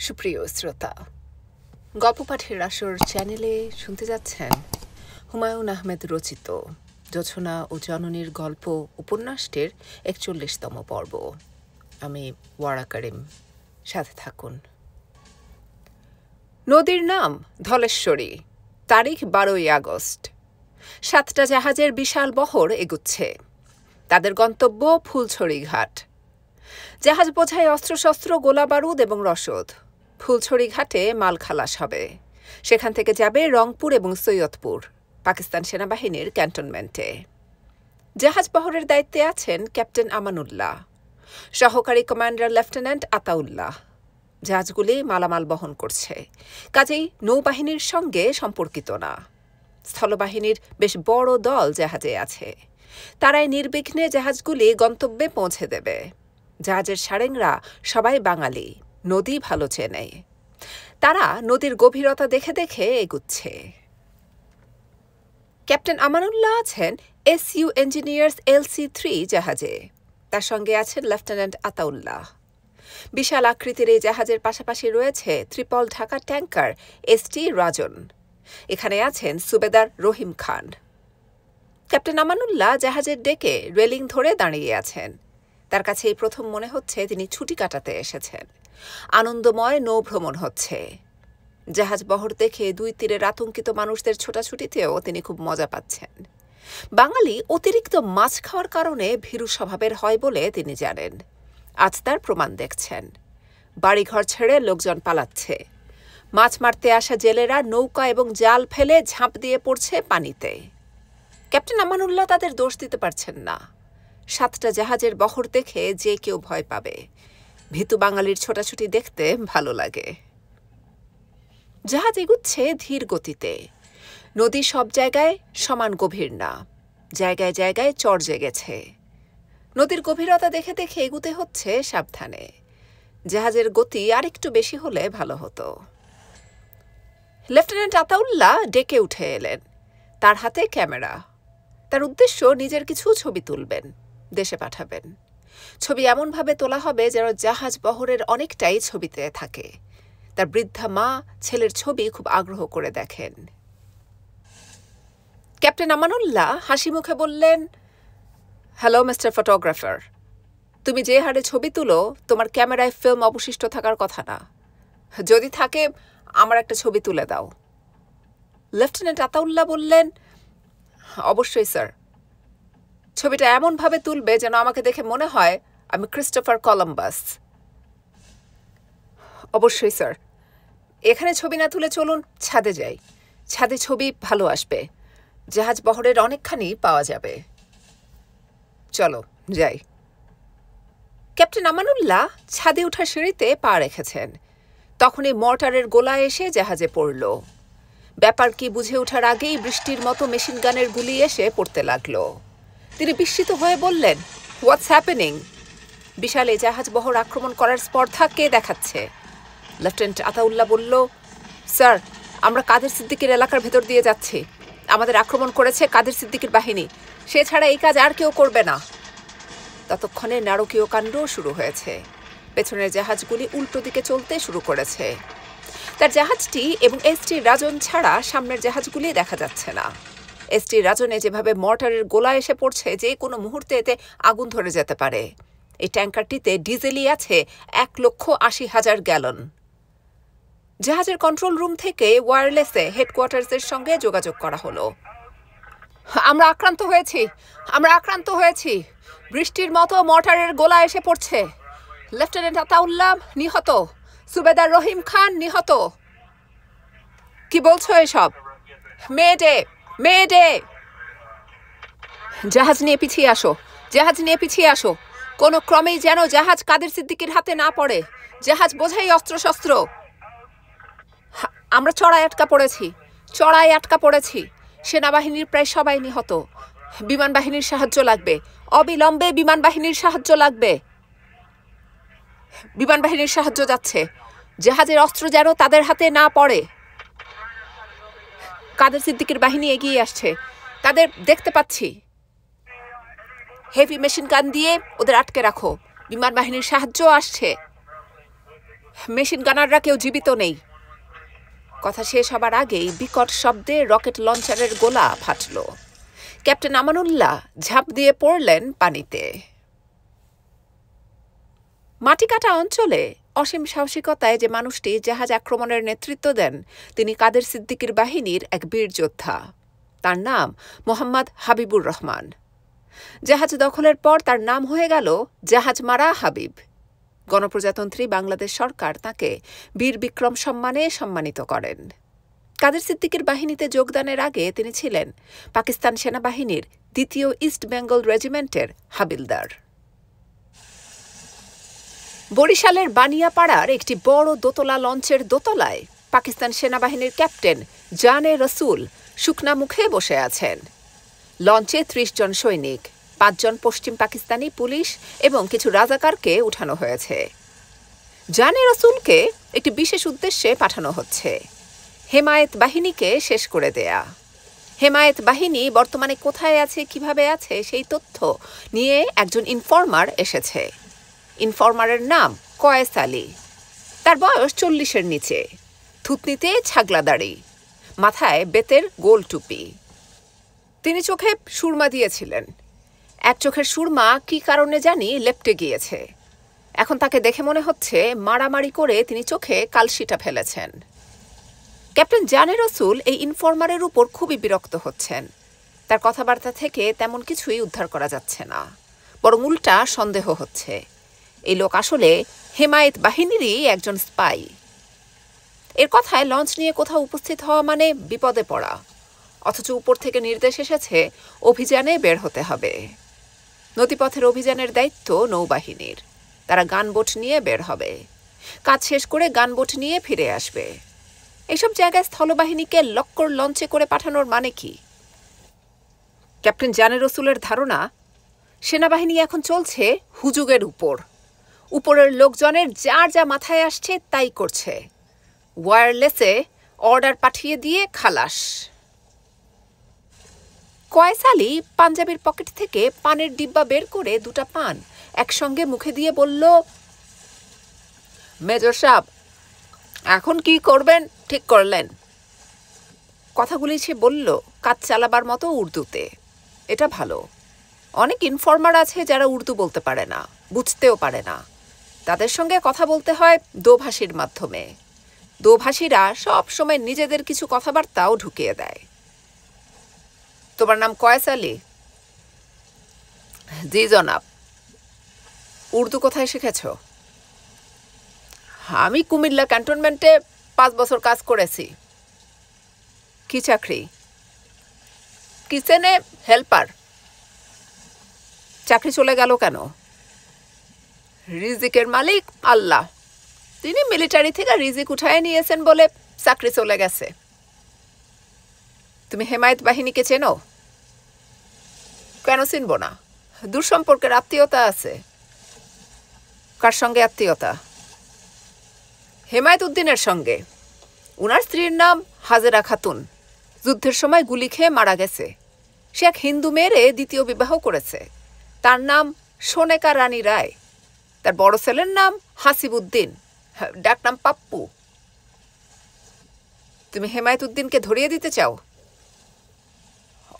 সুপ্রিয় শ্রোতা, গল্প পাঠের আসর চ্যানেলে শুনতে যাচ্ছেন হুমায়ুন আহমেদ রচিত জোছনা ও জননীর গল্প উপন্যাসটির ৪১তম পর্ব। আমি ওয়ারা করিম, সাথে থাকুন। নদীর নাম ধলেশ্বরী। তারিখ ১২ই আগস্ট। ৭টা জাহাজের বিশাল বহর এগুচ্ছে। তাদের গন্তব্য ফুলছড়ি ঘাট। জাহাজ বোঝাই অস্ত্রশস্ত্র, গোলা বারুদ এবং রসদ। ফুলছড়ি ঘাটে মাল খালাস হবে। সেখান থেকে যাবে রংপুর এবং সৈয়দপুর, পাকিস্তান সেনাবাহিনীর ক্যান্টনমেন্টে। জাহাজ বহরের দায়িত্বে আছেন ক্যাপ্টেন আমানুল্লাহ, সহকারী কমান্ডার লেফটেন্যান্ট আতাউল্লাহ। জাহাজগুলি মালামাল বহন করছে, কাজেই নৌবাহিনীর সঙ্গে সম্পর্কিত না। স্থলবাহিনীর বেশ বড় দল জাহাজে আছে। তারাই নির্বিঘ্নে জাহাজগুলি গন্তব্যে পৌঁছে দেবে। জাহাজের সারেংরা সবাই বাঙালি, নদী ভালো চেনে। তারা নদীর গভীরতা দেখে দেখে এগুচ্ছে। ক্যাপ্টেন আমানুল্লাহ আছেন SU ইঞ্জিনিয়ার্স LC-3 জাহাজে। তার সঙ্গে আছেন লেফটেন্যান্ট আতাউল্লাহ। বিশাল আকৃতির এই জাহাজের পাশাপাশি রয়েছে ত্রিপল ঢাকা ট্যাঙ্কার ST রাজন। এখানে আছেন সুবেদার রহিম খান। ক্যাপ্টেন আমানুল্লাহ জাহাজের ডেকে রেলিং ধরে দাঁড়িয়ে আছেন। তার কাছে এই প্রথম মনে হচ্ছে তিনি ছুটি কাটাতে এসেছেন। আনন্দময় নৌভ্রমণ হচ্ছে। জাহাজ বহর দেখে দুই তীরের আতঙ্কিত মানুষদের ছোটাছুটিতেও তিনি খুব মজা পাচ্ছেন। বাঙালি অতিরিক্ত মাছ খাওয়ার কারণে ভীরু স্বভাবের হয় বলে তিনি জানেন। আজ তার প্রমাণ দেখছেন। বাড়িঘর ছেড়ে লোকজন পালাচ্ছে। মাছ মারতে আসা জেলেরা নৌকা এবং জাল ফেলে ঝাঁপ দিয়ে পড়ছে পানিতে। ক্যাপ্টেন আমানুল্লাহ তাদের দোষ দিতে পারছেন না। ৭টা জাহাজের বহর দেখে যে কেউ ভয় পাবে। ভীতু বাঙালির ছোটাছুটি দেখতে ভালো লাগে। জাহাজ এগুচ্ছে ধীর গতিতে। নদী সব জায়গায় সমান গভীর না, জায়গায় জায়গায় চর জেগেছে। নদীর গভীরতা দেখে দেখে এগুতে হচ্ছে সাবধানে। জাহাজের গতি আরেকটু বেশি হলে ভালো হতো। লেফটেন্যান্ট আতাউল্লাহ ডেকে উঠে এলেন। তার হাতে ক্যামেরা। তার উদ্দেশ্য নিজের কিছু ছবি তুলবেন, দেশে পাঠাবেন। ছবি এমনভাবে তোলা হবে যেন জাহাজ বহরের অনেকটাই ছবিতে থাকে। তার বৃদ্ধা মা ছেলের ছবি খুব আগ্রহ করে দেখেন। ক্যাপ্টেন আমানুল্লাহ হাসি মুখে বললেন, হ্যালো মিস্টার ফটোগ্রাফার, তুমি যে হারে ছবি তুলো তোমার ক্যামেরায় ফিল্ম অবশিষ্ট থাকার কথা না। যদি থাকে আমার একটা ছবি তুলে দাও। লেফটেন্যান্ট আতাউল্লাহ বললেন, অবশ্যই স্যার। ছবিটা এমনভাবে তুলবে যেন আমাকে দেখে মনে হয় আমি ক্রিস্টোফার কলম্বাস। অবশ্যই স্যার। এখানে ছবি না তুলে চলুন ছাদে যাই। ছাদে ছবি ভালো আসবে। জাহাজ বহরের অনেকখানি পাওয়া যাবে। চলো যাই। ক্যাপ্টেন আমানুল্লাহ ছাদে ওঠার সিঁড়িতে পা রেখেছেন। তখনই মর্টারের গোলা এসে জাহাজে পড়ল। ব্যাপার কি বুঝে ওঠার আগেই বৃষ্টির মতো মেশিন গানের গুলি এসে পড়তে লাগল। তিনি বিস্মিত হয়ে বললেন, হোয়াটস হ্যাপেনিং? বিশাল এই জাহাজ বহর আক্রমণ করার স্পর্ধা কে দেখাচ্ছে? লেফটেন্যান্ট আতাউল্লাহ বলল, স্যার, আমরা কাদের সিদ্দিকের এলাকার ভেতর দিয়ে যাচ্ছি। আমাদের আক্রমণ করেছে কাদের সিদ্দিকের বাহিনী। সে ছাড়া এই কাজ আর কেউ করবে না। ততক্ষণে নারকীয় কাণ্ড শুরু হয়েছে। পেছনের জাহাজগুলি উল্টো দিকে চলতে শুরু করেছে। তার জাহাজটি এবং ST রাজন ছাড়া সামনের জাহাজগুলি দেখা যাচ্ছে না। ST রাজনে যেভাবে মর্টারের গোলা এসে পড়ছে যে কোনো মুহূর্তে এতে আগুন ধরে যেতে পারে। এই ট্যাঙ্কারটিতে ডিজেলই আছে ১,৮০,০০০ গ্যালন। জাহাজের কন্ট্রোল রুম থেকে ওয়্যারলেসে হেডকোয়ার্টার্সের সঙ্গে যোগাযোগ করা হলো। আমরা আক্রান্ত হয়েছি। বৃষ্টির মতো মর্টারের গোলা এসে পড়ছে। লেফটেন্যান্ট আতাউল্লাহ নিহত, সুবেদার রহিম খান নিহত। কি বলছো এসব? মেডে! জাহাজ নিয়ে পিছিয়ে আসো। কোনো ক্রমেই যেন জাহাজ কাদের সিদ্দিকের হাতে না পড়ে। জাহাজ বোঝাই অস্ত্রশস্ত্র। আমরা চড়াই আটকা পড়েছি। সেনাবাহিনীর প্রায় সবাই নিহত। বিমান বাহিনীর সাহায্য লাগবে, অবিলম্বে বিমান বাহিনীর সাহায্য লাগবে। বিমান বাহিনীর সাহায্য যাচ্ছে। জাহাজের অস্ত্র যেন তাদের হাতে না পড়ে। কাদের সিদ্দিকের বাহিনী এগিয়ে আসছে, তাদের দেখতে পাচ্ছি। হেভি মেশিন গান দিয়ে ওদের আটকে রাখো। বিমান বাহিনীর সাহায্য আসছে। মেশিন গানাররা কেউ জীবিত নেই। কথা শেষ হবার আগেই বিকট শব্দে রকেট লঞ্চারের গোলা ফাটল। ক্যাপ্টেন আমানুল্লাহ ঝাঁপ দিয়ে পড়লেন পানিতে। মাটিকাটা অঞ্চলে অসীম সাহসিকতায় যে মানুষটি জাহাজ আক্রমণের নেতৃত্ব দেন তিনি কাদের সিদ্দিকীর বাহিনীর এক বীর যোদ্ধা। তার নাম মোহাম্মদ হাবিবুর রহমান। জাহাজ দখলের পর তার নাম হয়ে গেল জাহাজ মারা হাবিব। গণপ্রজাতন্ত্রী বাংলাদেশ সরকার তাকে বীর বিক্রম সম্মানে সম্মানিত করেন। কাদের সিদ্দিকীর বাহিনীতে যোগদানের আগে তিনি ছিলেন পাকিস্তান সেনাবাহিনীর ২য় ইস্ট বেঙ্গল রেজিমেন্টের হাবিলদার। বরিশালের বানিয়াপাড়ার একটি বড় দোতলা লঞ্চের দোতলায় পাকিস্তান সেনাবাহিনীর ক্যাপ্টেন জানে রসুল শুকনা মুখে বসে আছেন। লঞ্চে ৩০ জন সৈনিক, ৫ জন পশ্চিম পাকিস্তানি পুলিশ এবং কিছু রাজাকারকে উঠানো হয়েছে। জানে রসুলকে একটি বিশেষ উদ্দেশ্যে পাঠানো হচ্ছে, হেমায়েত বাহিনীকে শেষ করে দেয়া। হেমায়েত বাহিনী বর্তমানে কোথায় আছে, কিভাবে আছে সেই তথ্য নিয়ে একজন ইনফরমার এসেছে। ইনফরমারের নাম কয়েস আলী। তার বয়স ৪০-এর নিচে, থুতনিতে ছাগলা দাড়ি, মাথায় বেতের গোল টুপি। তিনি চোখে সুরমা দিয়েছিলেন। এক চোখের সুরমা কি কারণে জানি লেপ্টে গিয়েছে। এখন তাকে দেখে মনে হচ্ছে মারামারি করে তিনি চোখে কালশিটা ফেলেছেন। ক্যাপ্টেন জানে রসুল এই ইনফরমারের উপর খুবই বিরক্ত হচ্ছেন। তার কথাবার্তা থেকে তেমন কিছুই উদ্ধার করা যাচ্ছে না, বরং উল্টা সন্দেহ হচ্ছে এই লোক আসলে হেমায়েত বাহিনীরই একজন স্পাই। এর কথায় লঞ্চ নিয়ে কোথাও উপস্থিত হওয়া মানে বিপদে পড়া, অথচ উপর থেকে নির্দেশ এসেছে অভিযানে বের হতে হবে। নদীপথের অভিযানের দায়িত্ব নৌবাহিনীর। তারা গানবোট নিয়ে বের হবে, কাজ শেষ করে গানবোট নিয়ে ফিরে আসবে। এসব জায়গায় স্থলবাহিনীকে লক্কর লঞ্চে করে পাঠানোর মানে কি? ক্যাপ্টেন জানে রসুলের ধারণা সেনাবাহিনী এখন চলছে হুজুগের উপর। উপরের লোকজনের যার যা মাথায় আসছে তাই করছে, ওয়্যারলেসে অর্ডার পাঠিয়ে দিয়ে খালাস। কয়েস আলী পাঞ্জাবির পকেট থেকে পানের ডিব্বা বের করে 2টা পান একসঙ্গে মুখে দিয়ে বলল, মেজর সাহেব, এখন কি করবেন ঠিক করলেন? কথাগুলি সে বলল কাজ চালাবার মতো উর্দুতে। এটা ভালো। অনেক ইনফরমার আছে যারা উর্দু বলতে পারে না, বুঝতেও পারে না। তাদের সঙ্গে কথা বলতে হয় দোভাষীর মাধ্যমে। দোভাষীরা সব সময় নিজেদের কিছু কথাবার্তাও ঢুকিয়ে দেয়। তোমার নাম কয়েস আলী? জি জনাব। উর্দু কোথায় শিখেছ? আমি কুমিল্লা ক্যান্টনমেন্টে 5 বছর কাজ করেছি। কি চাকরি? কিচেনে হেল্পার। চাকরি চলে গেল কেন? রিজিকের মালিক আল্লাহ, তিনি মিলিটারি থেকে রিজিক উঠায় নিয়েছেন বলে চাকরি চলে গেছে। তুমি হেমায়েত বাহিনীকে চেনো? কেন চিনব না? দূর সম্পর্কের আত্মীয়তা আছে। কার সঙ্গে আত্মীয়তা? হেমায়েত উদ্দিনের সঙ্গে। উনার স্ত্রীর নাম হাজেরা খাতুন, যুদ্ধের সময় গুলি খেয়ে মারা গেছে। সে এক হিন্দু মেয়েরে 2য় বিবাহ করেছে। তার নাম সোনেকা রানী রায়। তার বড় ছেলের নাম হাসিবউদ্দিন, ডাকনাম পাপ্পু। তুমি হেমায়েত উদ্দিনকে ধরিয়ে দিতে চাও?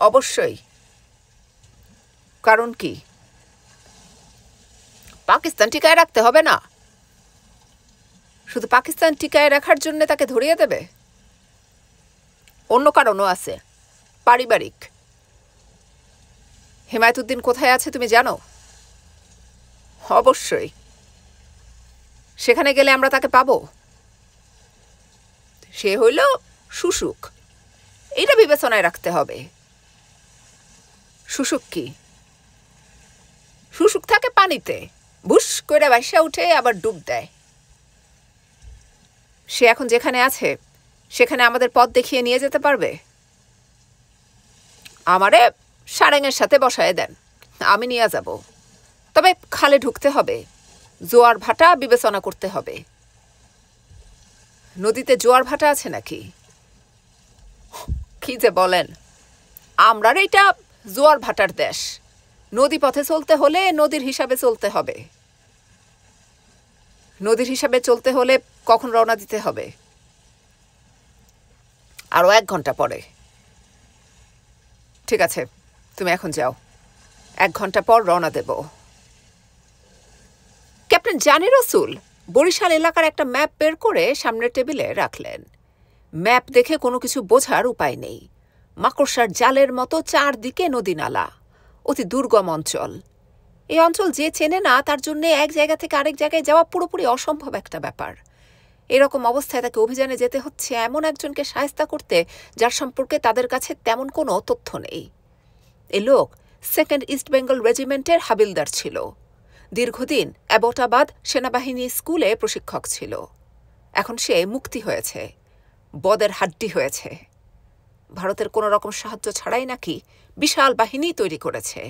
অবশ্যই। কারণ কি? পাকিস্তান টিকায় রাখতে হবে না? শুধু পাকিস্তান টিকায় রাখার জন্য তাকে ধরিয়ে দেবে? অন্য কারণও আছে, পারিবারিক। হেমায়েত উদ্দিন কোথায় আছে তুমি জানো? অবশ্যই। সেখানে গেলে আমরা তাকে পাবো? সে হইল শুশুক, এটা বিবেচনায় রাখতে হবে। শুশুক কি? শুশুক থাকে পানিতে, বুস করে ভাসা উঠে আবার ডুব দেয়। সে এখন যেখানে আছে সেখানে আমাদের পথ দেখিয়ে নিয়ে যেতে পারবে? আমারে সারেঙের সাথে বসায় দেন, আমি নিয়ে যাব। তবে খালে ঢুকতে হবে, জোয়ার ভাটা বিবেচনা করতে হবে। নদীতে জোয়ার ভাটা আছে নাকি? কি যে বলেন, আমরার এইটা জোয়ার ভাটার দেশ। নদী পথে চলতে হলে নদীর হিসাবে চলতে হবে। নদীর হিসাবে চলতে হলে কখন রওনা দিতে হবে? আরও 1 ঘন্টা পরে। ঠিক আছে, তুমি এখন যাও, 1 ঘন্টা পর রওনা দেব। ক্যাপ্টেন জানে রসুল বরিশাল এলাকার একটা ম্যাপ বের করে সামনের টেবিলে রাখলেন। ম্যাপ দেখে কোনো কিছু বোঝার উপায় নেই। মাকড়সার জালের মতো চারদিকে নদী নালা, অতি দুর্গম অঞ্চল। এই অঞ্চল যে চেনে না তার জন্য এক জায়গা থেকে আরেক জায়গায় যাওয়া পুরোপুরি অসম্ভব একটা ব্যাপার। এরকম অবস্থায় তাকে অভিযানে যেতে হচ্ছে এমন একজনকে শায়েস্তা করতে যার সম্পর্কে তাদের কাছে তেমন কোনো তথ্য নেই। এ লোক 2nd ইস্ট বেঙ্গল রেজিমেন্টের হাবিলদার ছিল। দীর্ঘদিন অ্যাবটাবাদ সেনাবাহিনী স্কুলে প্রশিক্ষক ছিল। এখন সে মুক্তি হয়েছে, বদের হাড্ডি হয়েছে। ভারতের কোনো রকম সাহায্য ছাড়াই নাকি বিশাল বাহিনী তৈরি করেছে।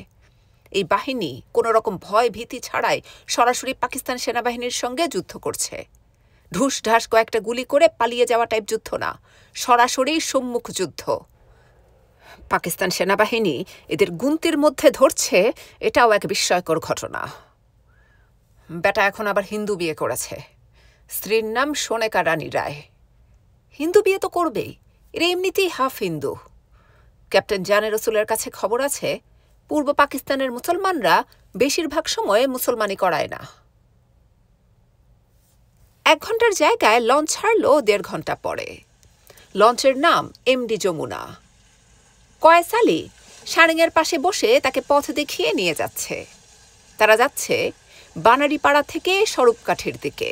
এই বাহিনী কোনো রকম ভয় ভীতি ছাড়াই সরাসরি পাকিস্তান সেনাবাহিনীর সঙ্গে যুদ্ধ করছে। ঢুস ঢাস কয়েকটা গুলি করে পালিয়ে যাওয়া টাইপ যুদ্ধ না, সরাসরি সম্মুখ যুদ্ধ। পাকিস্তান সেনাবাহিনী এদের গুনতির মধ্যে ধরছে, এটাও এক বিস্ময়কর ঘটনা। বেটা এখন আবার হিন্দু বিয়ে করেছে। স্ত্রীর নাম সোনেকা রানী রায়। হিন্দু বিয়ে তো করবেই, এরা এমনিতেই হাফ হিন্দু। ক্যাপ্টেন জানে রসুলের কাছে খবর আছে পূর্ব পাকিস্তানের মুসলমানরা বেশিরভাগ সময়ে মুসলমানি করায় না। 1 ঘন্টার জায়গায় লঞ্চ ছাড়ল 1.5 ঘন্টা পরে। লঞ্চের নাম এমডি যমুনা। কয়েস আলী সারেঙের পাশে বসে তাকে পথ দেখিয়ে নিয়ে যাচ্ছে। তারা যাচ্ছে বানারীপাড়া থেকে স্বরূপকাঠির দিকে।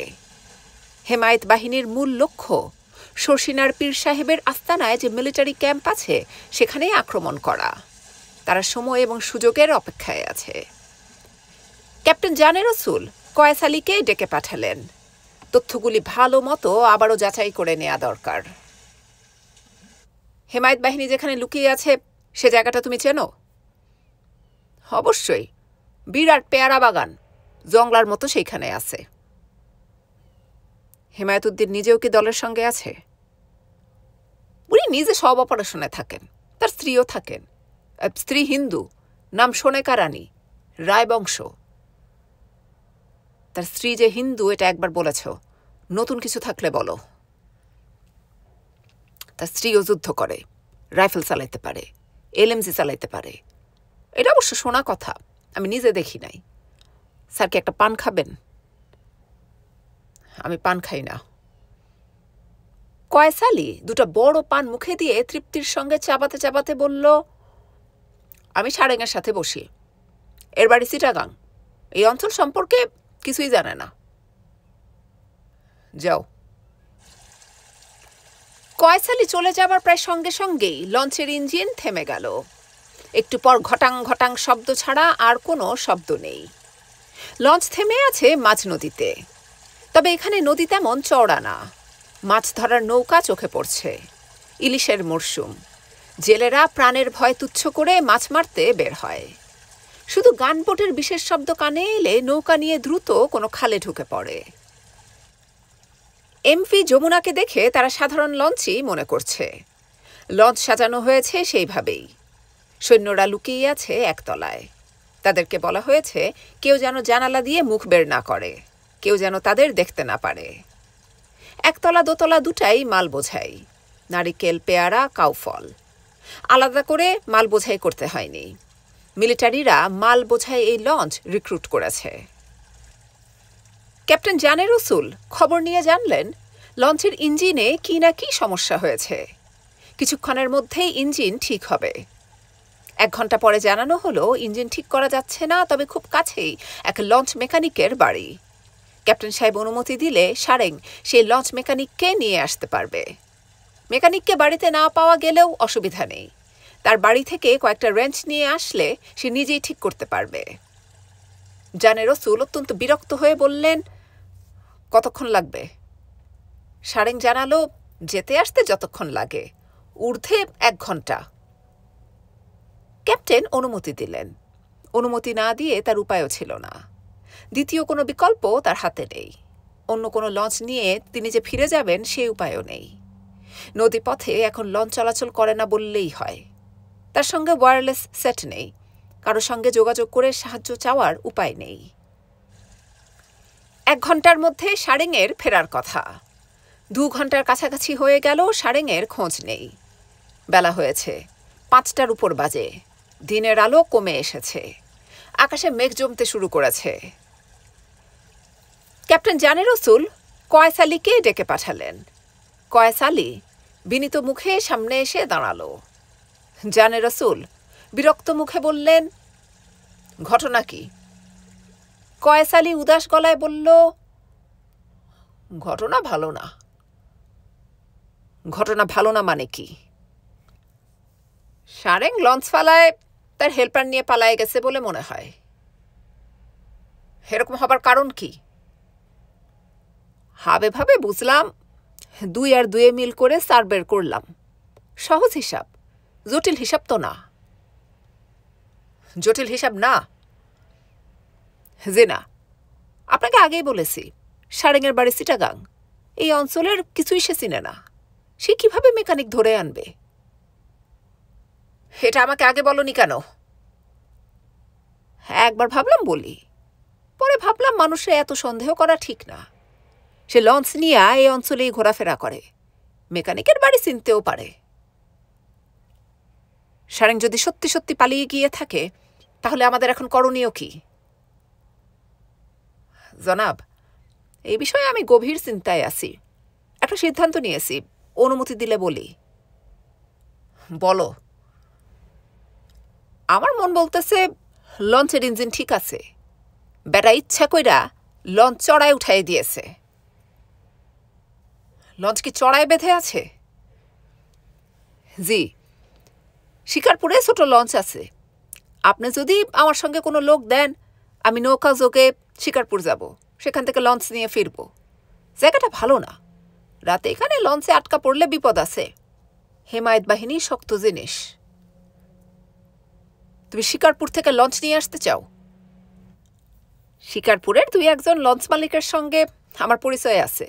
হেমায়েত বাহিনীর মূল লক্ষ্য শর্ষিনার পীর সাহেবের আস্তানায় যে মিলিটারি ক্যাম্প আছে সেখানে আক্রমণ করা। তারা সময় এবং সুযোগের অপেক্ষায় আছে। ক্যাপ্টেন জানে রসুল কয়েস আলীকে ডেকে পাঠালেন। তথ্যগুলি ভালো মতো আবারও যাচাই করে নেওয়া দরকার। হেমায়েত বাহিনী যেখানে লুকিয়ে আছে সে জায়গাটা তুমি চেনো? অবশ্যই, বিরাট পেয়ারা বাগান, জংলার মতো সেইখানে আছে। হেমায়েতুদ্দিন নিজেও কি দলের সঙ্গে আছে? উনি নিজে সব অপারেশনে থাকেন, তার স্ত্রীও থাকেন। স্ত্রী হিন্দু, নাম সোনেকা রানী, রায়বংশ। তার স্ত্রী যে হিন্দু এটা একবার বলেছ, নতুন কিছু থাকলে বলো। তার স্ত্রীও যুদ্ধ করে, রাইফেল চালাইতে পারে, এলএমজি চালাইতে পারে। এটা অবশ্য শোনা কথা, আমি নিজে দেখি নাই। স্যার কি একটা পান খাবেন? আমি পান খাই না। কয়েস আলী 2টা বড় পান মুখে দিয়ে তৃপ্তির সঙ্গে চাবাতে চাবাতে বলল, আমি সারেঙের সাথে বসি। এর বাড়ি চিটাগাং, এই অঞ্চল সম্পর্কে কিছুই জানে না। যাও। কয়েস আলী চলে যাবার প্রায় সঙ্গে সঙ্গেই লঞ্চের ইঞ্জিন থেমে গেল। একটু পর ঘটাং ঘটাং শব্দ ছাড়া আর কোনো শব্দ নেই। লঞ্চ থেমে আছে মাঝ নদীতে। তবে এখানে নদী তেমন চওড়া না। মাছ ধরার নৌকা চোখে পড়ছে। ইলিশের মরশুম। জেলেরা প্রাণের ভয় তুচ্ছ করে মাছ মারতে বের হয়। শুধু গানবোটের বিশেষ শব্দ কানে এলে নৌকা নিয়ে দ্রুত কোনো খালে ঢুকে পড়ে। এমভি যমুনাকে দেখে তারা সাধারণ লঞ্চই মনে করছে। লঞ্চ সাজানো হয়েছে সেইভাবেই। সৈন্যরা লুকিয়ে আছে একতলায়। তাদেরকে বলা হয়েছে কেউ যেন জানালা দিয়ে মুখ বের না করে, কেউ যেন তাদের দেখতে না পারে। একতলা দোতলা দুটাই মাল বোঝাই, নারিকেল, পেয়ারা, কাউফল। আলাদা করে মাল বোঝাই করতে হয়নি। মিলিটারিরা মাল বোঝাই এই লঞ্চ রিক্রুট করেছে। ক্যাপ্টেন জানে রসুল খবর নিয়ে জানলেন লঞ্চের ইঞ্জিনে কি না কি সমস্যা হয়েছে। কিছুক্ষণের মধ্যেই ইঞ্জিন ঠিক হবে। 1 ঘন্টা পরে জানানো হলো ইঞ্জিন ঠিক করা যাচ্ছে না, তবে খুব কাছেই এক লঞ্চ মেকানিকের বাড়ি। ক্যাপ্টেন সাহেব অনুমতি দিলে সারেং সেই লঞ্চ মেকানিককে নিয়ে আসতে পারবে। মেকানিককে বাড়িতে না পাওয়া গেলেও অসুবিধা নেই। তার বাড়ি থেকে কয়েকটা রেঞ্চ নিয়ে আসলে সে নিজেই ঠিক করতে পারবে। জানে রসুল অত্যন্ত বিরক্ত হয়ে বললেন, কতক্ষণ লাগবে? সারেং জানালো, যেতে আসতে যতক্ষণ লাগে, ঊর্ধ্বে 1 ঘন্টা। ক্যাপ্টেন অনুমতি দিলেন। অনুমতি না দিয়ে তার উপায়ও ছিল না। দ্বিতীয় কোনো বিকল্প তার হাতে নেই। অন্য কোনো লঞ্চ নিয়ে তিনি যে ফিরে যাবেন সেই উপায়ও নেই। নদীপথে এখন লঞ্চ চলাচল করে না বললেই হয়। তার সঙ্গে ওয়্যারলেস সেট নেই, কারো সঙ্গে যোগাযোগ করে সাহায্য চাওয়ার উপায় নেই। 1 ঘন্টার মধ্যে সারেঙের ফেরার কথা। 2 ঘন্টার কাছাকাছি হয়ে গেল, সারেঙের খোঁজ নেই। বেলা হয়েছে, 5টার উপর বাজে। দিনের আলো কমে এসেছে, আকাশে মেঘ জমতে শুরু করেছে। ক্যাপ্টেন জানে রসুল কয়েস আলীকে ডেকে পাঠালেন। কয়েস আলী বিনীত মুখে সামনে এসে দাঁড়ালো। জানে রসুল বিরক্ত মুখে বললেন, ঘটনা কি? কয়েস আলী উদাস গলায় বলল, ঘটনা ভালো না। ঘটনা ভালো না মানে কি? সারেং লঞ্চ ফালায় তার হেল্পার নিয়ে পালায়ে গেছে বলে মনে হয়। এরকম হবার কারণ কি? হাবে ভাবে বুঝলাম, 2 আর 2 মিল করে সার বের করলাম। সহজ হিসাব, জটিল হিসাব তো না। জটিল হিসাব না? যে না, আপনাকে আগেই বলেছি, সারেঙের বাড়ি চিটাগাং। এই অঞ্চলের কিছুই সে চিনে না। সে কিভাবে মেকানিক ধরে আনবে? এটা আমাকে আগে বলনি কেন? একবার ভাবলাম বলি, পরে ভাবলাম মানুষের এত সন্দেহ করা ঠিক না। সে লঞ্চ নিয়ে এই অঞ্চলেই ঘোরাফেরা করে, মেকানিকের বাড়ি চিনতেও পারে। সারেং যদি সত্যি সত্যি পালিয়ে গিয়ে থাকে, তাহলে আমাদের এখন করণীয় কি? জনাব, এই বিষয়ে আমি গভীর চিন্তায় আছি। একটা সিদ্ধান্ত নিয়েছি, অনুমতি দিলে বলি। বলো। আমার মন বলতেছে লঞ্চের ইঞ্জিন ঠিক আছে, বেটা ইচ্ছা কইরা লঞ্চ চড়ায় উঠাই দিয়েছে। লঞ্চ কি চড়ায় বেঁধে আছে? জি, শিকারপুরে ছোট লঞ্চ আছে। আপনি যদি আমার সঙ্গে কোনো লোক দেন, আমি নৌকা যোগে শিকারপুর যাব, সেখান থেকে লঞ্চ নিয়ে ফিরব। জায়গাটা ভালো না, রাতে এখানে লঞ্চে আটকা পড়লে বিপদ আছে। হেমায়েত বাহিনী শক্ত জিনিস। তুমি শিকারপুর থেকে লঞ্চ নিয়ে আসতে চাও? শিকারপুরের 2-1 লঞ্চ মালিকের সঙ্গে আমার পরিচয় আছে,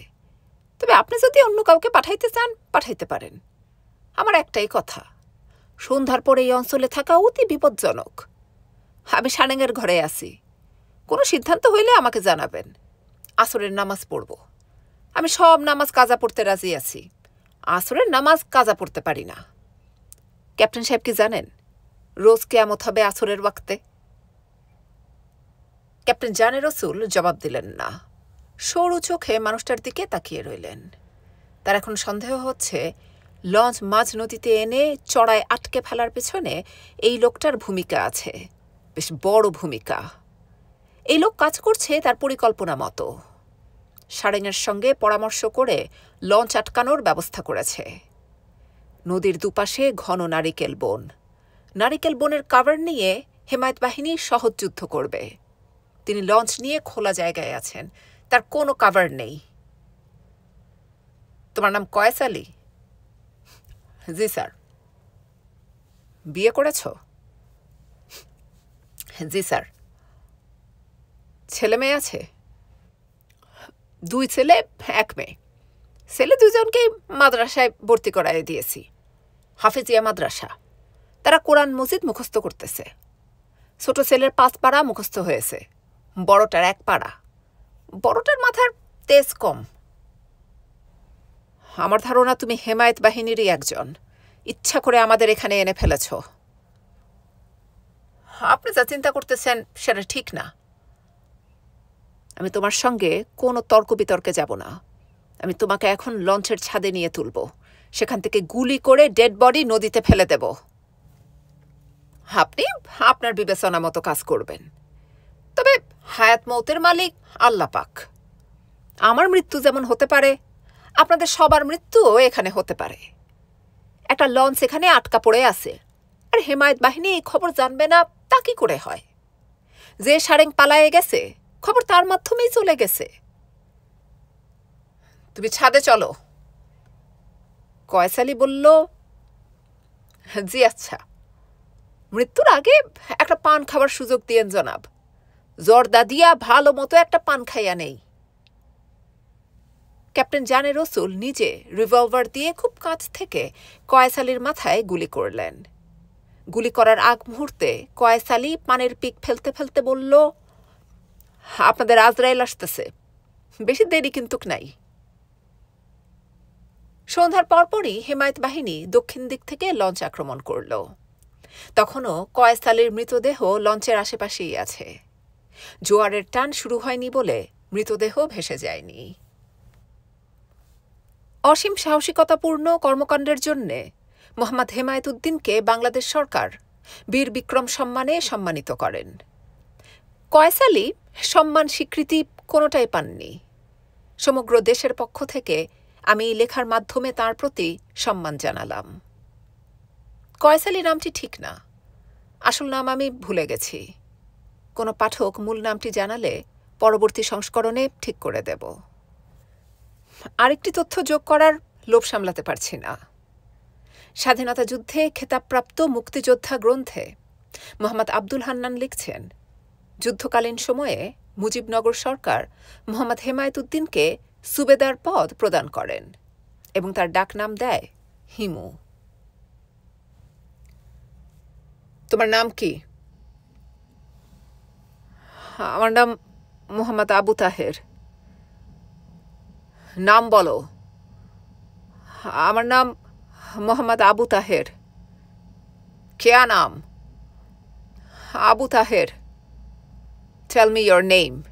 তবে আপনি যদি অন্য কাউকে পাঠাইতে চান পাঠাইতে পারেন। আমার একটাই কথা, সন্ধ্যার পরে এই অঞ্চলে থাকা অতি বিপজ্জনক। আমি সারেঙের ঘরে আছি, কোনো সিদ্ধান্ত হইলে আমাকে জানাবেন। আসরের নামাজ পড়ব। আমি সব নামাজ কাজা পড়তে রাজি আছি, আসরের নামাজ কাজা পড়তে পারি না। ক্যাপ্টেন সাহেব কি জানেন রোজ কেয়ামত হবে আসরের ওয়াক্তে? ক্যাপ্টেন জানে রসুল জবাব দিলেন না, সরু চোখে মানুষটার দিকে তাকিয়ে রইলেন। তার এখন সন্দেহ হচ্ছে, লঞ্চ মাঝ নদীতে এনে চড়ায় আটকে ফেলার পেছনে এই লোকটার ভূমিকা আছে, বেশ বড় ভূমিকা। এই লোক কাজ করছে তার পরিকল্পনা মতো। সারেঙের সঙ্গে পরামর্শ করে লঞ্চ আটকানোর ব্যবস্থা করেছে। নদীর দুপাশে ঘন নারিকেল বন। নারিকেল বনের কাভার নিয়ে হেমায়েত বাহিনী সহজ যুদ্ধ করবে। তিনি লঞ্চ নিয়ে খোলা জায়গায় আছেন, তার কোনো কাভার নেই। তোমার নাম কয়েস আলী? জি স্যার। বিয়ে করেছ? জি স্যার। ছেলে মেয়ে আছে? 2 ছেলে 1 মেয়ে। ছেলে 2জনকেই মাদ্রাসায় ভর্তি করাই দিয়েছি, হাফেজিয়া মাদ্রাসা। তারা কোরআন মজিদ মুখস্থ করতেছে। ছোট ছেলের 5 পারা মুখস্থ হয়েছে, বড়টার 1 পারা। বড়টার মাথার তেজ কম। আমার ধারণা তুমি হেমায়েত বাহিনীরই একজন, ইচ্ছা করে আমাদের এখানে এনে ফেলেছ। আপনি যা চিন্তা করতেছেন সেটা ঠিক না। আমি তোমার সঙ্গে কোনো তর্ক বিতর্কে যাব না। আমি তোমাকে এখন লঞ্চের ছাদে নিয়ে তুলব, সেখান থেকে গুলি করে ডেড বডি নদীতে ফেলে দেব। আপনি আপনার বিবেচনা মতো কাজ করবেন, তবে হায়াত মৌতের মালিক আল্লাহ পাক। আমার মৃত্যু যেমন হতে পারে, আপনাদের সবার মৃত্যুও এখানে হতে পারে। একটা লঞ্চ এখানে আটকা পড়ে আছে, আর হেমায়েত বাহিনী এই খবর জানবে না তা কি করে হয়? যে সারেং পালায়ে গেছে, খবর তার মাধ্যমেই চলে গেছে। তুমি ছাদে চলো। কয়েস আলী বলল, জি আচ্ছা। মৃত্যুর আগে একটা পান খাবার সুযোগ দিয়েন জনাব। জর্দা দিয়া ভালো মতো একটা পান খাইয়া নেই। ক্যাপ্টেন জানে রসুল নিজে রিভলভার দিয়ে খুব কাছ থেকে কয়েস আলীর মাথায় গুলি করলেন। গুলি করার আগ মুহূর্তে কয়েস আলী পানের পিক ফেলতে ফেলতে বলল, আপনাদের আজরাইল আসতেছে, বেশি দেরি কিন্তু নাই। সন্ধ্যার পরপরই হেমায়েত বাহিনী দক্ষিণ দিক থেকে লঞ্চ আক্রমণ করল। তখনও কয়েস আলীর মৃতদেহ লঞ্চের আশেপাশেই আছে। জোয়ারের টান শুরু হয়নি বলে মৃতদেহ ভেসে যায়নি। অসীম সাহসিকতাপূর্ণ কর্মকাণ্ডের জন্যে মোহাম্মদ হেমায়েত উদ্দিনকে বাংলাদেশ সরকার বীর বিক্রম সম্মানে সম্মানিত করেন। কয়েস আলী সম্মান স্বীকৃতি কোনোটাই পাননি। সমগ্র দেশের পক্ষ থেকে আমি লেখার মাধ্যমে তার প্রতি সম্মান জানালাম। কয়েস আলী নামটি ঠিক না, আসল নাম আমি ভুলে গেছি। কোনো পাঠক মূল নামটি জানালে পরবর্তী সংস্করণে ঠিক করে দেব। আরেকটি তথ্য যোগ করার লোভ সামলাতে পারছি না। স্বাধীনতা যুদ্ধে খেতাবপ্রাপ্ত মুক্তিযোদ্ধা গ্রন্থে মোহাম্মদ আব্দুল হান্নান লিখছেন, যুদ্ধকালীন সময়ে মুজিবনগর সরকার মোহাম্মদ হেমায়েত উদ্দিনকে সুবেদার পদ প্রদান করেন এবং তার ডাকনাম দেয় হিমু। তোমার নাম কি? আমার নাম মোহাম্মদ আবু তাহের। নাম বলো। আমার নাম মোহাম্মদ আবু তাহের। क्या नाम? Abu Tahir. Tell me your name.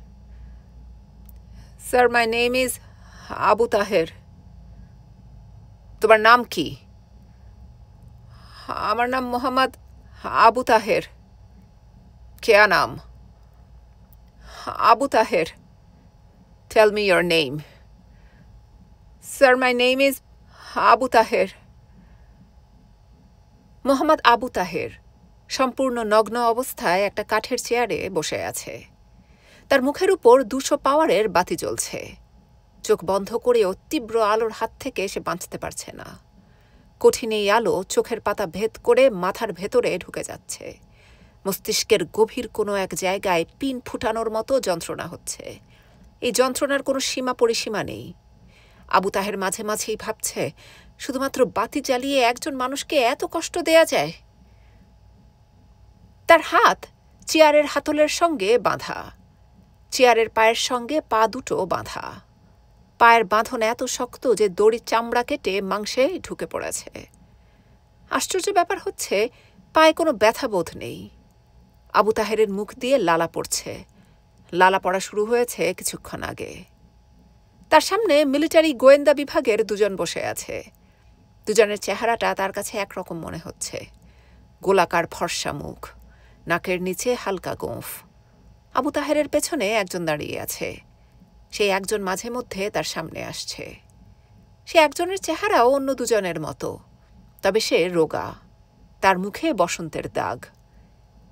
Sir, my name is Abu Tahir. তোমার নাম কি? আমার নাম মোহাম্মদ আবু তাহের। क्या नाम? Abu Tahir. Tell me your name. Sir, my name is Abu Tahir. Mohammad Abu Taher সম্পূর্ণ নগ্ন অবস্থায় একটা কাঠের চেয়ারে বসে আছে। তার মুখের উপর 200 পাওয়ারের বাতি জ্বলছে। চোখ বন্ধ করেও তীব্র আলোর হাত থেকে সে বাঁচতে পারছে না। কঠিন এই আলো চোখের পাতা ভেদ করে মাথার ভেতরে ঢুকে যাচ্ছে। মস্তিষ্কের গভীর কোনো এক জায়গায় পিন ফুটানোর মতো যন্ত্রণা হচ্ছে। এই যন্ত্রণার কোনো সীমা পরিসীমা নেই। আবু তাহের মাঝে মাঝেই ভাবছে, শুধুমাত্র বাতি জ্বালিয়ে একজন মানুষকে এত কষ্ট দেয়া যায়? তার হাত চেয়ারের হাতলের সঙ্গে বাঁধা, চেয়ারের পায়ের সঙ্গে পা দুটো বাঁধা। পায়ের বাঁধন এত শক্ত যে দড়ির চামড়া কেটে মাংসে ঢুকে পড়েছে। আশ্চর্য ব্যাপার হচ্ছে, পায়ে কোনো ব্যথা বোধ নেই। আবু তাহেরের মুখ দিয়ে লালা পড়ছে। লালা পড়া শুরু হয়েছে কিছুক্ষণ আগে। তার সামনে মিলিটারি গোয়েন্দা বিভাগের 2 জন বসে আছে। দুজনের চেহারাটা তার কাছে একরকম মনে হচ্ছে। গোলাকার ফর্সা মুখ, নাকের নিচে হালকা গোঁফ। আবু তাহেরের পেছনে একজন দাঁড়িয়ে আছে। সেই একজন মাঝে মধ্যে তার সামনে আসছে। সে একজনের চেহারাও অন্য 2 জনের মতো, তবে সে রোগা। তার মুখে বসন্তের দাগ।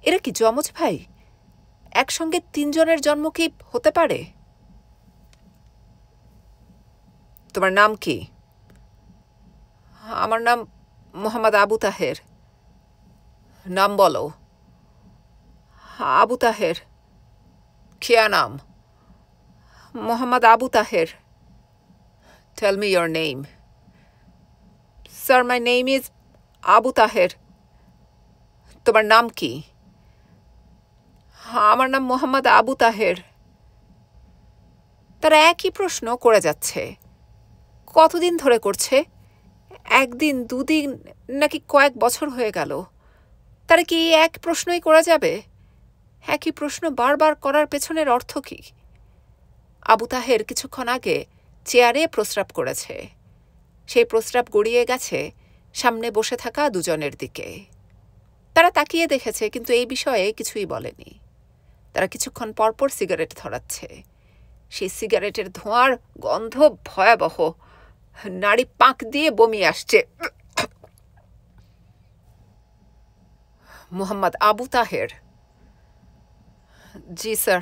এরা কি যমজ ভাই? একসঙ্গে 3 জনের জন্ম কি হতে পারে? তোমার নাম কি? আমার নাম মোহাম্মদ আবু তাহের। নাম বলো। আবু তাহের। क्या नाम? Mohammad Abu Taher. Tell me your name. Sir, my name is Abu Taher. তোমার নাম কি? আমার নাম মোহাম্মদ আবু তাহের। তারা একই প্রশ্ন করে যাচ্ছে। কতদিন ধরে করছে? 1 দিন, 2 দিন, নাকি কয়েক বছর হয়ে গেল? তারা কি এক প্রশ্নই করা যাবে? একই প্রশ্ন বারবার করার পেছনের অর্থ কি? আবু তাহের কিছুক্ষণ আগে চেয়ারে প্রস্রাব করেছে। সেই প্রস্রাব গড়িয়ে গেছে সামনে বসে থাকা 2 জনের দিকে। তারা তাকিয়ে দেখেছে, কিন্তু এই বিষয়ে কিছুই বলেনি। তারা কিছুক্ষণ পরপর সিগারেট ধরাচ্ছে। সেই সিগারেটের ধোঁয়ার গন্ধ ভয়াবহ। নাড়ি পাক দিয়ে বমি আসছে। মোহাম্মদ আবু তাহের। জি স্যার।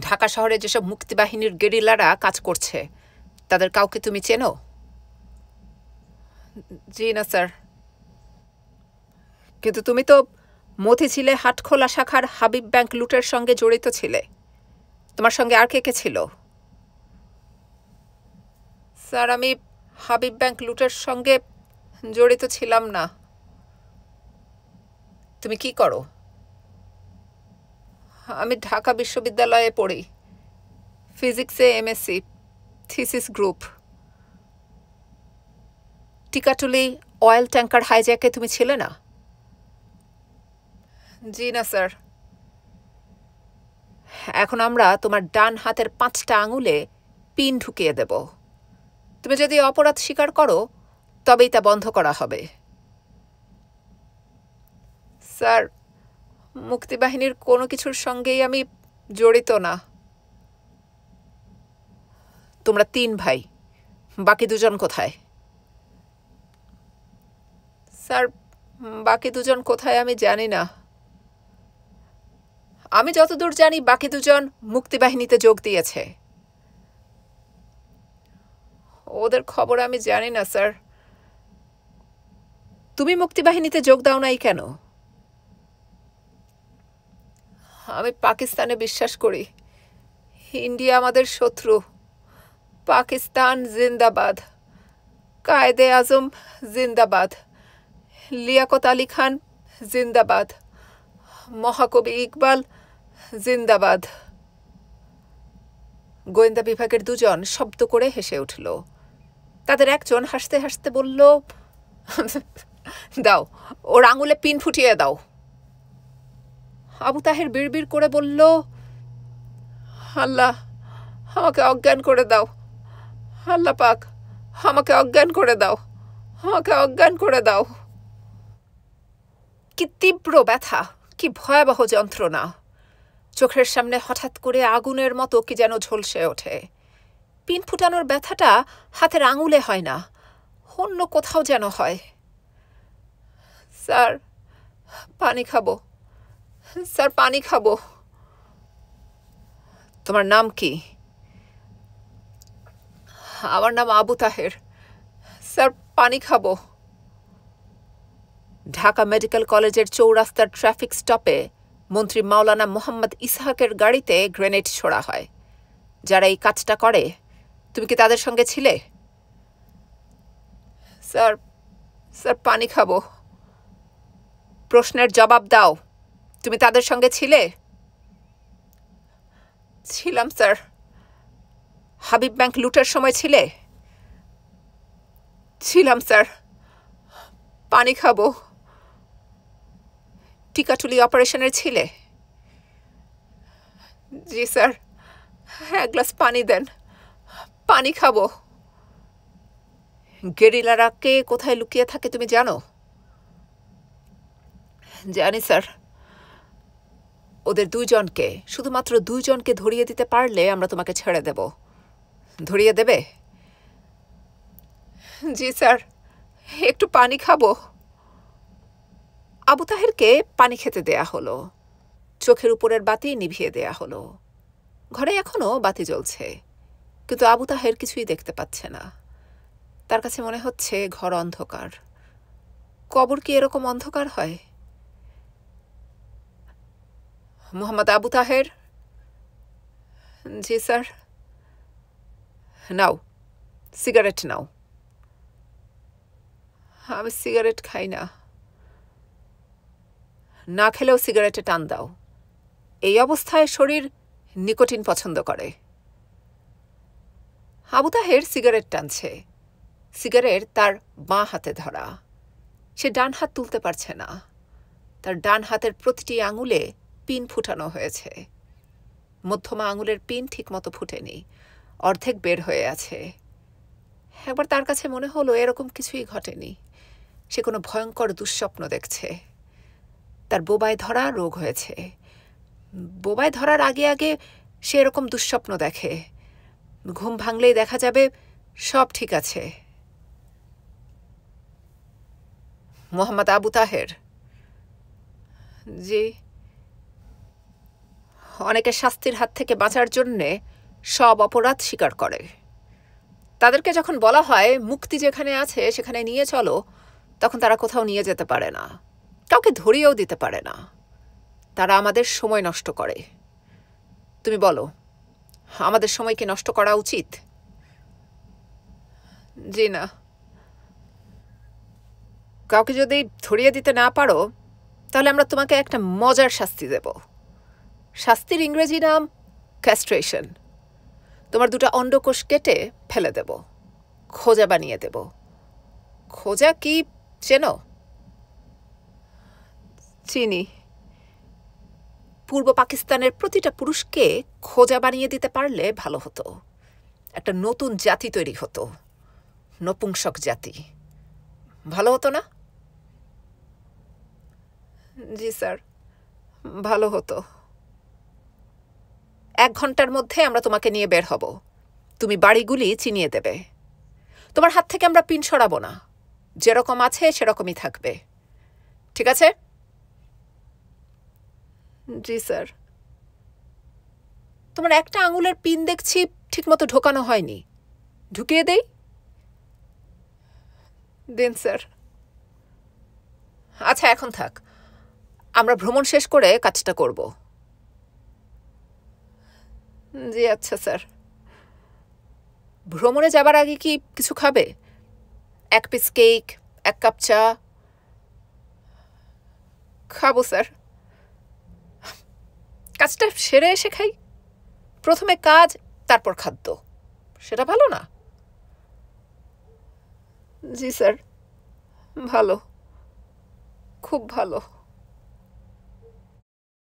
ঢাকা শহরে যেসব মুক্তিবাহিনীর গেরিলারা কাজ করছে, তাদের কাউকে তুমি চেনো? জি না স্যার। কিন্তু তুমি তো মতিঝিলে হাটখোলা শাখার হাবিব ব্যাংক লুটের সঙ্গে জড়িত ছিলে। তোমার সঙ্গে আর কে কে ছিল? স্যার, আমি হাবিব ব্যাংক লুটের সঙ্গে জড়িত ছিলাম না। তুমি কি করো? আমি ঢাকা বিশ্ববিদ্যালয়ে পড়ি, ফিজিক্সে MSc, thesis group. Tikatuli oil tanker হাইজ্যাকে তুমি ছিলে না? জি না স্যার। এখন আমরা তোমার ডান হাতের 5টা আঙুলে পিন ঢুকিয়ে দেব। তুমি যদি অপরাধ স্বীকার করো তবেই তা বন্ধ করা হবে। স্যার, মুক্তিবাহিনীর কোনো কিছুর সঙ্গেই আমি জড়িত না। তোমরা 3 ভাই, বাকি 2জন কোথায়? স্যার, বাকি 2জন কোথায় আমি জানি না। আমি যতদূর জানি বাকি 2জন মুক্তিবাহিনীতে যোগ দিয়েছে। ওদের খবর আমি জানি না স্যার। তুমি মুক্তিবাহিনীতে যোগ দাও নাই কেন? আমি পাকিস্তানে বিশ্বাস করি। ইন্ডিয়া আমাদের শত্রু। পাকিস্তান জিন্দাবাদ। কায়েদে আজম জিন্দাবাদ। লিয়াকত আলী খান জিন্দাবাদ। মহাকবি ইকবাল জিন্দাবাদ। গোয়েন্দা বিভাগের 2জন শব্দ করে হেসে উঠল। তাদের একজন হাসতে হাসতে বলল, দাও, ওর আঙুলে পিন ফুটিয়ে দাও। আবু তাহের বিড়বিড় করে বলল, আল্লাহ, আমাকে অজ্ঞান করে দাও। আল্লাহ পাক, আমাকে অজ্ঞান করে দাও। আমাকে অজ্ঞান করে দাও। কি তীব্র ব্যথা, কি ভয়াবহ যন্ত্রণা! চোখের সামনে হঠাৎ করে আগুনের মতো কি যেন ঝলসে ওঠে। পিন ফুটানোর ব্যথাটা হাতের আঙুলে হয় না, অন্য কোথাও যেন হয়। স্যার, পানি খাবো। স্যার, পানি খাবো। তোমার নাম কি? আমার নাম আবু তাহের। স্যার, পানি খাবো। ঢাকা মেডিকেল কলেজের চৌরাস্তার ট্রাফিক স্টপে মন্ত্রী মাওলানা মোহাম্মদ ইসহাকের গাড়িতে গ্রেনেড ছোড়া হয়। যারা এই কাজটা করে, তুমি কি তাদের সঙ্গে ছিলে? স্যার, স্যার, পানি খাবো। প্রশ্নের জবাব দাও, তুমি তাদের সঙ্গে ছিলে? ছিলাম স্যার। হাবিব ব্যাংক লুটের সময় ছিলে? ছিলাম স্যার। পানি খাবো। টিকাটুলি অপারেশনের ছিলে? জি স্যার। 1 গ্লাস পানি দেন, পানি খাবো। গেরিলারা কে কোথায় লুকিয়ে থাকে তুমি জানো? জানি স্যার। ওদের 2জনকে, শুধুমাত্র 2জনকে ধরিয়ে দিতে পারলে আমরা তোমাকে ছেড়ে দেব। ধরিয়ে দেবে? জি স্যার। একটু পানি খাবো। আবু তাহেরকে পানি খেতে দেয়া হলো। চোখের উপরের বাতি নিভিয়ে দেয়া হলো। ঘরে এখনো বাতি জ্বলছে, কিন্তু আবু তাহের কিছুই দেখতে পাচ্ছে না। তার কাছে মনে হচ্ছে ঘর অন্ধকার। কবর কি এরকম অন্ধকার হয়? মোহাম্মদ আবু তাহের? জি স্যার। নাও, সিগারেট নাও। আমি সিগারেট খাই না। না খেলেও সিগারেটে টান দাও। এই অবস্থায় শরীর নিকোটিন পছন্দ করে। আবু তাহের সিগারেট টানছে। সিগারেট তার বাঁ হাতে ধরা। সে ডান হাত তুলতে পারছে না। তার ডান হাতের প্রতিটি আঙুলে পিন ফুটানো হয়েছে। মধ্যমা আঙুলের পিন ঠিকমতো ফুটেনি, অর্ধেক বের হয়ে আছে। একবার তার কাছে মনে হলো এরকম কিছুই ঘটেনি। সে কোনো ভয়ঙ্কর দুঃস্বপ্ন দেখছে। তার বোবায় ধরা রোগ হয়েছে। বোবায় ধরার আগে আগে সে এরকম দুঃস্বপ্ন দেখে। ঘুম ভাঙলেই দেখা যাবে সব ঠিক আছে। মোহাম্মদ আবু তাহের? জি। অনেকে শাস্তির হাত থেকে বাঁচার জন্যে সব অপরাধ স্বীকার করে। তাদেরকে যখন বলা হয় মুক্তি যেখানে আছে সেখানে নিয়ে চলো, তখন তারা কোথাও নিয়ে যেতে পারে না, কাউকে ধরিয়েও দিতে পারে না। তারা আমাদের সময় নষ্ট করে। তুমি বলো, আমাদের সময় কি নষ্ট করা উচিত? জি না। কাউকে যদি ধরিয়ে দিতে না পারো, তাহলে আমরা তোমাকে একটা মজার শাস্তি দেব। শাস্তির ইংরেজি নাম ক্যাস্ট্রেশন। তোমার 2টা অন্ডকোষ কেটে ফেলে দেব, খোঁজা বানিয়ে দেব। খোঁজা কি চেনো? চিনি। পূর্ব পাকিস্তানের প্রতিটা পুরুষকে খোঁজা বানিয়ে দিতে পারলে ভালো হতো। একটা নতুন জাতি তৈরি হতো, নপুংসক জাতি। ভালো হতো না? জি স্যার, ভালো হতো। 1 ঘন্টার মধ্যে আমরা তোমাকে নিয়ে বের হব। তুমি বাড়িগুলি চিনিয়ে দেবে। তোমার হাত থেকে আমরা পিন সরাবো না, যেরকম আছে সেরকমই থাকবে। ঠিক আছে? জি স্যার। তোমার একটা আঙুলের পিন দেখছি ঠিকমতো ঢোকানো হয়নি, ঢুকিয়ে দেই? দিন স্যার। আচ্ছা, এখন থাক, আমরা ভ্রমণ শেষ করে কাজটা করব। জি আচ্ছা স্যার। ভ্রমণে যাবার আগে কি কিছু খাবে? 1 পিস কেক, 1 কাপ চা? খাবো স্যার। কাজটা সেরে এসে খাই। প্রথমে কাজ, তারপর খাদ্য, সেটা ভালো না? জি স্যার, ভালো, খুব ভালো।